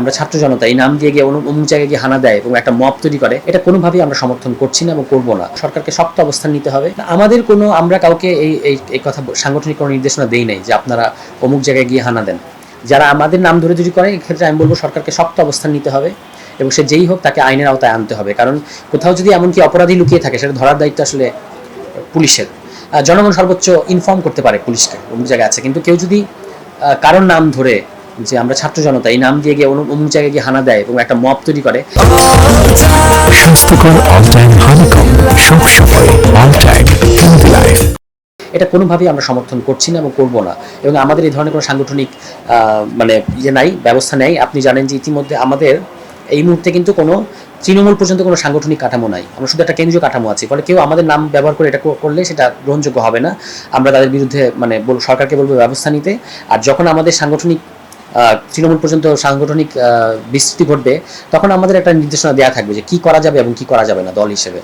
আমরা ছাত্র জনতা এই নাম দিয়ে গিয়ে অমুক জায়গায় গিয়ে হানা দেয় এবং একটা মব তৈরি করে, এটা কোনোভাবেই আমরা সমর্থন করছি না এবং করবো না। সরকারকে শক্ত অবস্থান নিতে হবে। আমাদের কোনো আমরা কাউকে এই কথা সাংগঠনিক কোনো নির্দেশনা দেই নাই যে আপনারা অমুক জায়গায় গিয়ে হানা দেন। যারা আমাদের নাম ধরে যদি করে, এক্ষেত্রে আমি বলবো সরকারকে শক্ত অবস্থান নিতে হবে এবং সে যেই হোক তাকে আইনের আওতায় আনতে হবে। কারণ কোথাও যদি এমনকি অপরাধী লুকিয়ে থাকে, সেটা ধরার দায়িত্ব আসলে পুলিশের। জনগণ সর্বোচ্চ ইনফর্ম করতে পারে পুলিশকে অমুক জায়গায় আছে, কিন্তু কেউ যদি কারোর নাম ধরে যে আমরা ছাত্র জনতা এই নাম দিয়ে গিয়ে অমুক জায়গায় গিয়ে হানা দেয় এবং একটা মব তৈরি করে, স্বাস্থ্যকর অল টাইম হানিকম সব সময় অল টাইম হেলদি লাইফ, এটা কোনোভাবেই আমরা সমর্থন করছি না এবং করবো না। এবং আমাদের এই ধরনের কোনো সাংগঠনিক নাই, ব্যবস্থা নেই। আপনি জানেন যে ইতিমধ্যে আমাদের এই মুহূর্তে কিন্তু কোনো তৃণমূল পর্যন্ত কোনো সাংগঠনিক কাঠামো নাই। আমরা শুধু একটা কেন্দ্রীয় কাঠামো আছে, ফলে কেউ আমাদের নাম ব্যবহার করে এটা করলে সেটা গ্রহণযোগ্য হবে না। আমরা তাদের বিরুদ্ধে সরকারকে বলবো ব্যবস্থা নিতে। আর যখন আমাদের সাংগঠনিক তৃণমূল পর্যন্ত সাংগঠনিক বিস্তৃতি ঘটবে, তখন আমাদের একটা নির্দেশনা দেওয়া থাকবে যে কি করা যাবে এবং কি করা যাবে না দল হিসেবে।